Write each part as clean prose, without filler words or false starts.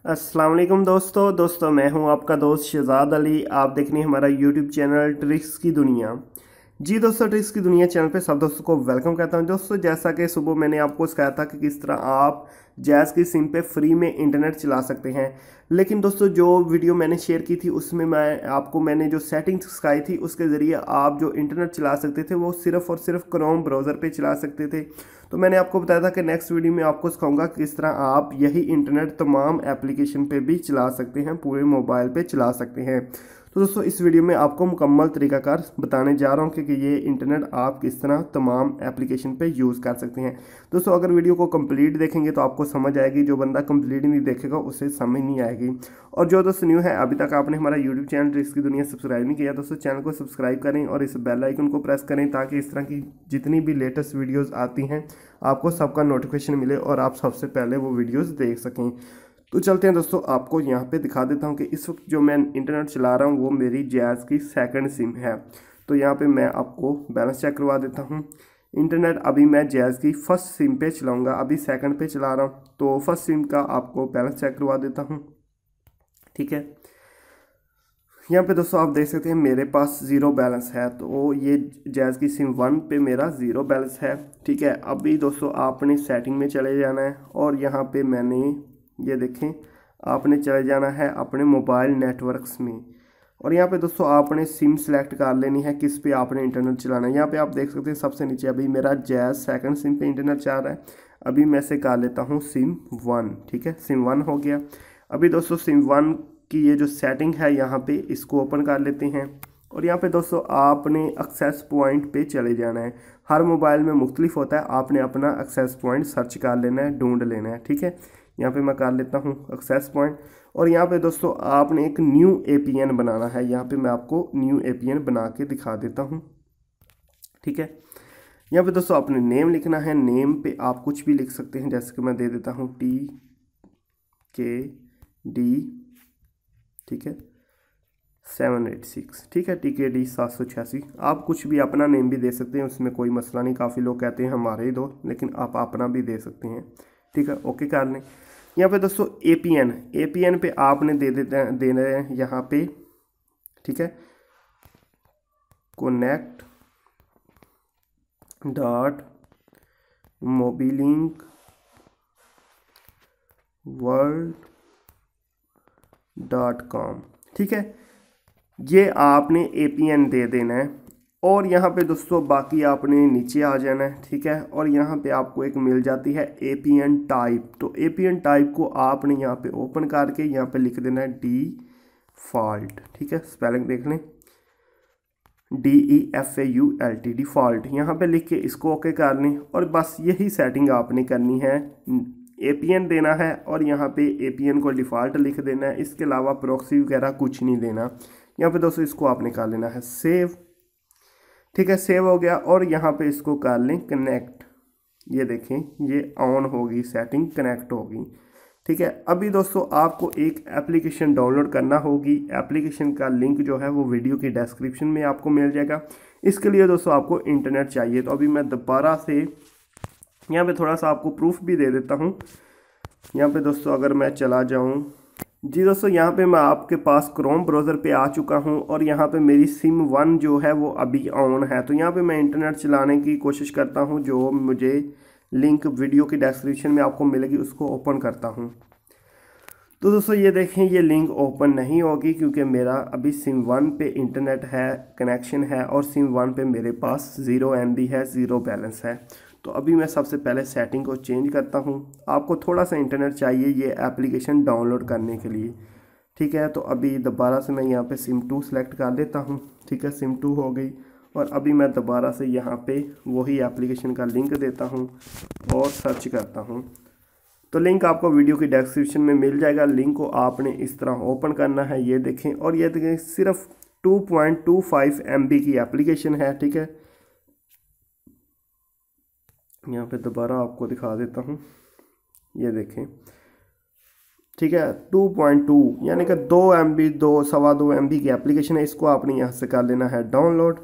अस्सलाम वालेकुम दोस्तों मैं हूं आपका दोस्त शहजाद अली। आप देख रहे हैं हमारा यूट्यूब चैनल ट्रिक्स की दुनिया। जी दोस्तों, ट्रिक्स की दुनिया चैनल पे सब दोस्तों को वेलकम कहता हूं। दोस्तों, जैसा कि सुबह मैंने आपको सिखाया था कि किस तरह आप जैज़ की सिम पे फ्री में इंटरनेट चला सकते हैं, लेकिन दोस्तों जो वीडियो मैंने शेयर की थी उसमें मैंने जो सेटिंग्स सिखाई थी उसके ज़रिए आप जो इंटरनेट चला सकते थे वो सिर्फ़ और सिर्फ क्रोम ब्राउज़र पे चला सकते थे। तो मैंने आपको बताया था कि नेक्स्ट वीडियो में आपको सिखाऊंगा किस तरह आप यही इंटरनेट तमाम एप्लीकेशन पे भी चला सकते हैं, पूरे मोबाइल पे चला सकते हैं। तो दोस्तों, इस वीडियो में आपको मुकम्मल तरीकाकार बताने जा रहा हूं कि ये इंटरनेट आप किस तरह तमाम एप्लीकेशन पे यूज़ कर सकते हैं। दोस्तों, अगर वीडियो को कंप्लीट देखेंगे तो आपको समझ आएगी, जो बंदा कंप्लीट नहीं देखेगा उसे समझ नहीं आएगी। और जो दोस्तों न्यू है, अभी तक आपने हमारा यूट्यूब चैनल ट्रिक्स की दुनिया सब्सक्राइब नहीं किया, दोस्तों चैनल को सब्सक्राइब करें और इस बेल आइकन को प्रेस करें ताकि इस तरह की जितनी भी लेटेस्ट वीडियोज़ आती हैं आपको सबका नोटिफिकेशन मिले और आप सबसे पहले वो वीडियोज़ देख सकें। तो चलते हैं दोस्तों, आपको यहाँ पे दिखा देता हूँ कि इस वक्त जो मैं इंटरनेट चला रहा हूँ वो मेरी जैज़ की सेकंड सिम है। तो यहाँ पे मैं आपको बैलेंस चेक करवा देता हूँ। इंटरनेट अभी मैं जैज़ की फर्स्ट सिम पे चलाऊँगा, अभी सेकंड पे चला रहा हूँ, तो फर्स्ट सिम का आपको बैलेंस चेक करवा देता हूँ। ठीक है, यहाँ पे दोस्तों आप देख सकते हैं मेरे पास ज़ीरो बैलेंस है, तो ये जैज़ की सिम 1 पे मेरा ज़ीरो बैलेंस है। ठीक है, अभी दोस्तों आपने सेटिंग में चले जाना है और यहाँ पे मैंने ये देखें, आपने चले जाना है अपने मोबाइल नेटवर्क्स में और यहाँ पे दोस्तों आपने सिम सेलेक्ट कर लेनी है किस पे आपने इंटरनेट चलाना है। यहाँ पे आप देख सकते हैं सबसे नीचे अभी मेरा जैज़ सेकंड सिम पे इंटरनेट चल रहा है। अभी मैं से कर लेता हूँ सिम 1। ठीक है, सिम 1 हो गया। अभी दोस्तों सिम 1 की ये जो सेटिंग है यहाँ पे इसको ओपन कर लेते हैं और यहाँ पे दोस्तों आपने एक्सेस पॉइंट पे चले जाना है। हर मोबाइल में मुख्तलिफ होता है, आपने अपना एक्सेस पॉइंट सर्च कर लेना है, ढूंढ लेना है। ठीक है, यहाँ पे मैं कर लेता हूँ एक्सेस पॉइंट और यहाँ पे दोस्तों आपने एक न्यू एपीएन बनाना है। यहाँ पे मैं आपको न्यू एपीएन बना के दिखा देता हूँ। ठीक है, यहाँ पे दोस्तों आपने नेम लिखना है। नेम पे आप कुछ भी लिख सकते हैं, जैसे कि मैं दे देता हूँ TKD। ठीक है, 786। ठीक है, TKD 786। आप कुछ भी अपना नेम भी दे सकते हैं, उसमें कोई मसला नहीं। काफ़ी लोग कहते हैं हमारे ही दो, लेकिन आप अपना भी दे सकते हैं। ठीक है, ओके कर लें। यहाँ पे दोस्तों एपीएन पे आपने देना है यहाँ पे। ठीक है, कनेक्ट डॉट मोबिलिंक world.com। ठीक है, ये आपने एपीएन दे देना है और यहाँ पे दोस्तों बाकी आपने नीचे आ जाना है। ठीक है, और यहाँ पे आपको एक मिल जाती है एपीएन टाइप। तो एपीएन टाइप को आपने यहाँ पे ओपन करके यहाँ पे लिख देना है डिफ़ॉल्ट। ठीक है, स्पेलिंग देख लें, DEFAULT डिफ़ॉल्ट। यहाँ पे लिख के इसको ओके कर लें और बस यही सेटिंग आपने करनी है। एपीएन देना है और यहाँ पे एपीएन को डिफ़ॉल्ट लिख देना है, इसके अलावा प्रॉक्सी वगैरह कुछ नहीं देना। यहाँ पे दोस्तों इसको आपने कर लेना है सेव। ठीक है, सेव हो गया और यहाँ पे इसको कर लें कनेक्ट। ये देखें, ये ऑन होगी सेटिंग, कनेक्ट होगी। ठीक है, अभी दोस्तों आपको एक एप्लीकेशन डाउनलोड करना होगी। एप्लीकेशन का लिंक जो है वो वीडियो की डिस्क्रिप्शन में आपको मिल जाएगा। इसके लिए दोस्तों आपको इंटरनेट चाहिए, तो अभी मैं दोबारा से यहाँ पे थोड़ा सा आपको प्रूफ भी दे देता हूँ। यहाँ पे दोस्तों अगर मैं चला जाऊँ, जी दोस्तों यहाँ पे मैं आपके पास क्रोम ब्राउज़र पे आ चुका हूँ और यहाँ पे मेरी सिम 1 जो है वो अभी ऑन है। तो यहाँ पे मैं इंटरनेट चलाने की कोशिश करता हूँ, जो मुझे लिंक वीडियो की डिस्क्रिप्शन में आपको मिलेगी उसको ओपन करता हूँ। तो दोस्तों ये देखें, ये लिंक ओपन नहीं होगी क्योंकि मेरा अभी सिम 1 पे इंटरनेट है, कनेक्शन है और सिम 1 पे मेरे पास 0 MB है, ज़ीरो बैलेंस है। तो अभी मैं सबसे पहले सेटिंग को चेंज करता हूँ। आपको थोड़ा सा इंटरनेट चाहिए ये एप्लीकेशन डाउनलोड करने के लिए। ठीक है, तो अभी दोबारा से मैं यहाँ पे सिम 2 सेलेक्ट कर लेता हूँ। ठीक है, सिम 2 हो गई और अभी मैं दोबारा से यहाँ पे वही एप्लीकेशन का लिंक देता हूँ और सर्च करता हूँ। तो लिंक आपको वीडियो की डिस्क्रिप्शन में मिल जाएगा। लिंक को आपने इस तरह ओपन करना है, ये देखें, और ये देखें सिर्फ 2.25 MB की एप्लीकेशन है। ठीक है, यहाँ पे दोबारा आपको दिखा देता हूँ, ये देखें। ठीक है, 2.2 यानी कि 2 MB, 2.25 MB की एप्लीकेशन है। इसको आपने यहाँ से कर लेना है डाउनलोड।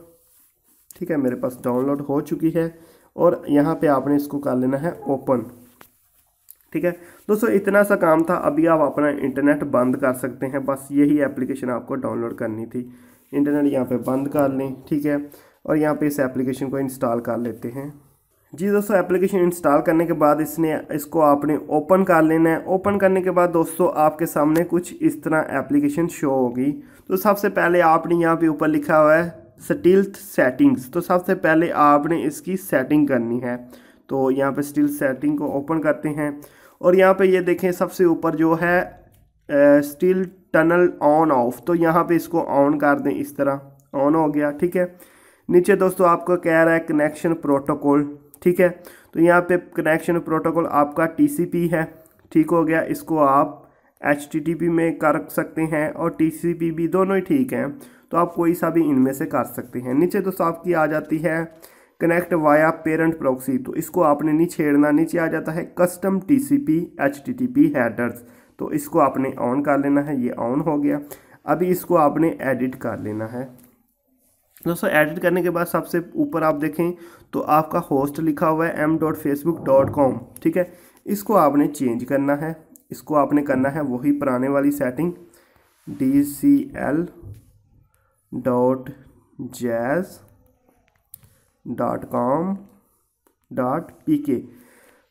ठीक है, मेरे पास डाउनलोड हो चुकी है और यहाँ पे आपने इसको कर लेना है ओपन। ठीक है दोस्तों, इतना सा काम था। अभी आप अपना इंटरनेट बंद कर सकते हैं, बस यही एप्लीकेशन आपको डाउनलोड करनी थी। इंटरनेट यहाँ पे बंद कर लें, ठीक है, और यहाँ पे इस एप्लीकेशन को इंस्टॉल कर लेते हैं। जी दोस्तों, एप्लीकेशन इंस्टॉल करने के बाद इसको आपने ओपन कर लेना है। ओपन करने के बाद दोस्तों आपके सामने कुछ इस तरह एप्लीकेशन शो होगी। तो सबसे पहले आपने यहाँ पे ऊपर लिखा हुआ है स्टील्थ सेटिंग्स, तो सबसे पहले आपने इसकी सेटिंग करनी है। तो यहाँ पे स्टील्थ सेटिंग को ओपन करते हैं और यहाँ पे ये देखें सबसे ऊपर जो है स्टील टनल ऑन ऑफ, तो यहाँ पे इसको ऑन कर दें। इस तरह ऑन हो गया, ठीक है। नीचे दोस्तों आपको कह रहा है कनेक्शन प्रोटोकॉल, ठीक है। तो यहाँ पे कनेक्शन प्रोटोकॉल आपका TCP है, ठीक हो गया। इसको आप HTTP में कर सकते हैं और TCP भी, दोनों ही ठीक हैं। तो आप कोई सा भी इनमें से कर सकते हैं। नीचे दोस्तों आपकी आ जाती है कनेक्ट वाया पेरेंट प्रॉक्सी, तो इसको आपने नहीं छेड़ना। नीचे आ जाता है कस्टम TCP HTTP हेडर्स, तो इसको आपने ऑन कर लेना है। ये ऑन हो गया। अभी इसको आपने एडिट कर लेना है दोस्तों। एडिट करने के बाद सबसे ऊपर आप देखें तो आपका होस्ट लिखा हुआ है m.facebook.com, ठीक है। इसको आपने चेंज करना है। इसको आपने करना है वही पुराने वाली सेटिंग dcl.jazz.com.pk।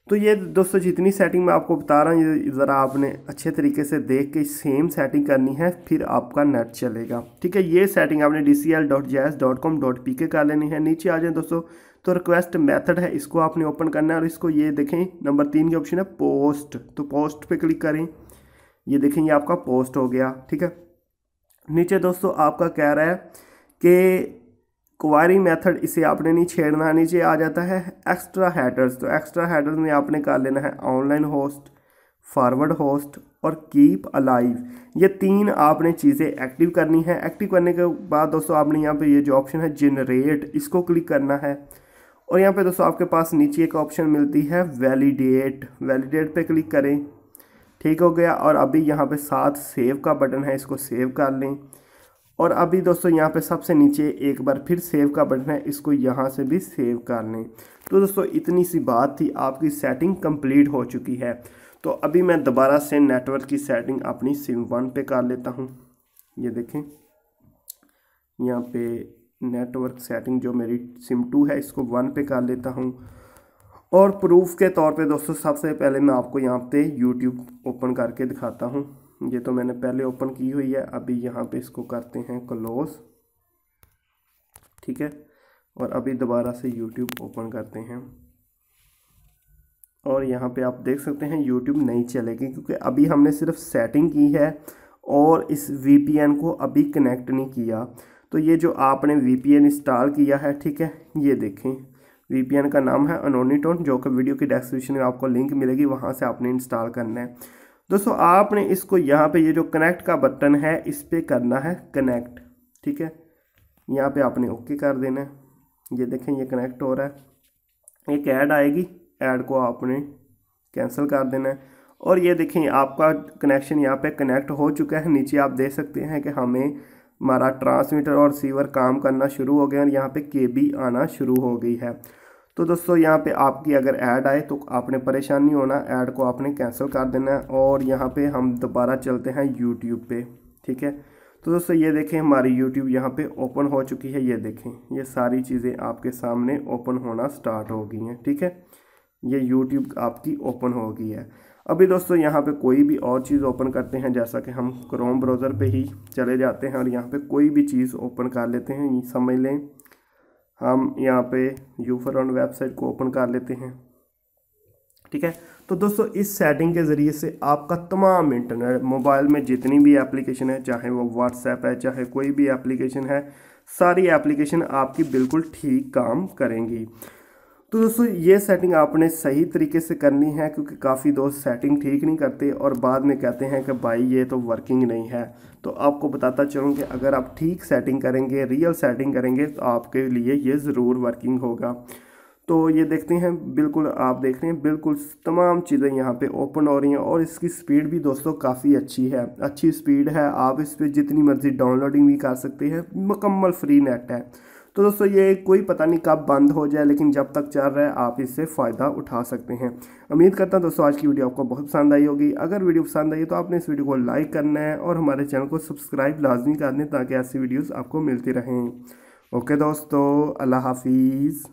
तो ये दोस्तों जितनी सेटिंग मैं आपको बता रहा हूँ, ये ज़रा आपने अच्छे तरीके से देख के सेम सेटिंग करनी है, फिर आपका नेट चलेगा, ठीक है। ये सेटिंग आपने dcl.jazz.com.pk कर लेनी है। नीचे आ जाए दोस्तों तो रिक्वेस्ट मेथड है, इसको आपने ओपन करना है और इसको ये देखें नंबर 3 के ऑप्शन है पोस्ट, तो पोस्ट पे क्लिक करें। ये देखें ये आपका पोस्ट हो गया, ठीक है। नीचे दोस्तों आपका कह रहा है कि क्वारी मेथड, इसे आपने नहीं छेड़ना। नीचे आ जाता है एक्स्ट्रा हेडर्स, तो एक्स्ट्रा हेडर्स में आपने कर लेना है ऑनलाइन होस्ट, फॉरवर्ड होस्ट और कीप अलाइव। ये 3 आपने चीज़ें एक्टिव करनी है। एक्टिव करने के बाद दोस्तों आपने यहाँ पे ये जो ऑप्शन है जनरेट, इसको क्लिक करना है और यहाँ पे दोस्तों आपके पास नीचे एक ऑप्शन मिलती है वैलिडेट, वैलिडेट पे क्लिक करें, ठीक हो गया। और अभी यहाँ पे साथ सेव का बटन है, इसको सेव कर लें। और अभी दोस्तों यहाँ पे सबसे नीचे एक बार फिर सेव का बटन है, इसको यहाँ से भी सेव कर लें। तो दोस्तों इतनी सी बात थी, आपकी सेटिंग कंप्लीट हो चुकी है। तो अभी मैं दोबारा से नेटवर्क की सेटिंग अपनी सिम 1 पे कर लेता हूँ। ये देखें यहाँ पे नेटवर्क सेटिंग जो मेरी सिम 2 है, इसको 1 पे कर लेता हूँ। और प्रूफ के तौर पे दोस्तों सबसे पहले मैं आपको यहाँ पे यूट्यूब ओपन करके दिखाता हूँ। ये तो मैंने पहले ओपन की हुई है। अभी यहाँ पे इसको करते हैं क्लोज, ठीक है। और अभी दोबारा से यूट्यूब ओपन करते हैं और यहाँ पे आप देख सकते हैं यूट्यूब नहीं चलेगी, क्योंकि अभी हमने सिर्फ सेटिंग की है और इस VPN को अभी कनेक्ट नहीं किया। तो ये जो आपने VPN इंस्टॉल किया है, ठीक है, ये देखें VPN का नाम है अनोनीटोन, जो कि वीडियो की डिस्क्रिप्शन में आपको लिंक मिलेगी, वहाँ से आपने इंस्टॉल करना है। दोस्तों आपने इसको यहाँ पे ये जो कनेक्ट का बटन है, इस पर करना है कनेक्ट, ठीक है। यहाँ पे आपने ओके कर देना है। ये देखें ये कनेक्ट हो रहा है। एक ऐड आएगी, ऐड को आपने कैंसिल कर देना है। और ये देखें आपका कनेक्शन यहाँ पे कनेक्ट हो चुका है। नीचे आप देख सकते हैं कि हमें हमारा ट्रांसमीटर और रिसीवर काम करना शुरू हो गया और यहाँ पे KB आना शुरू हो गई है। तो दोस्तों यहाँ पे आपकी अगर ऐड आए तो आपने परेशान नहीं होना, ऐड को आपने कैंसिल कर देना है। और यहाँ पे हम दोबारा चलते हैं यूट्यूब पे, ठीक है। तो दोस्तों ये देखें हमारी यूट्यूब यहाँ पे ओपन हो चुकी है। ये देखें ये सारी चीज़ें आपके सामने ओपन होना स्टार्ट हो गई हैं, ठीक है। ये यूट्यूब आपकी ओपन हो गई है। अभी दोस्तों यहाँ पे कोई भी और चीज़ ओपन करते हैं, जैसा कि हम क्रोम ब्राउज़र पे ही चले जाते हैं और यहाँ पे कोई भी चीज़ ओपन कर लेते हैं। समझ लें हम यहाँ पे यूफरॉन वेबसाइट को ओपन कर लेते हैं, ठीक है। तो दोस्तों इस सेटिंग के ज़रिए से आपका तमाम इंटरनेट मोबाइल में जितनी भी एप्लीकेशन है, चाहे वो व्हाट्सएप है, चाहे कोई भी एप्लीकेशन है, सारी एप्लीकेशन आपकी बिल्कुल ठीक काम करेंगी। तो दोस्तों ये सेटिंग आपने सही तरीके से करनी है, क्योंकि काफ़ी दोस्त सेटिंग ठीक नहीं करते और बाद में कहते हैं कि भाई ये तो वर्किंग नहीं है। तो आपको बताता चलूँ कि अगर आप ठीक सेटिंग करेंगे, रियल सेटिंग करेंगे, तो आपके लिए ये ज़रूर वर्किंग होगा। तो ये देखते हैं, बिल्कुल आप देख रहे हैं बिल्कुल तमाम चीज़ें यहाँ पे ओपन हो रही हैं और इसकी स्पीड भी दोस्तों काफ़ी अच्छी है, अच्छी स्पीड है। आप इस पर जितनी मर्ज़ी डाउनलोडिंग भी कर सकते हैं, मुकम्मल फ्री नेट है। तो दोस्तों ये कोई पता नहीं कब बंद हो जाए, लेकिन जब तक चल रहा है आप इससे फ़ायदा उठा सकते हैं। उम्मीद करता हूँ दोस्तों आज की वीडियो आपको बहुत पसंद आई होगी। अगर वीडियो पसंद आई तो आपने इस वीडियो को लाइक करना है और हमारे चैनल को सब्सक्राइब लाजमी कर दें ताकि ऐसी वीडियोज़ आपको मिलती रहें। ओके दोस्तों, अल्लाह हाफिज़।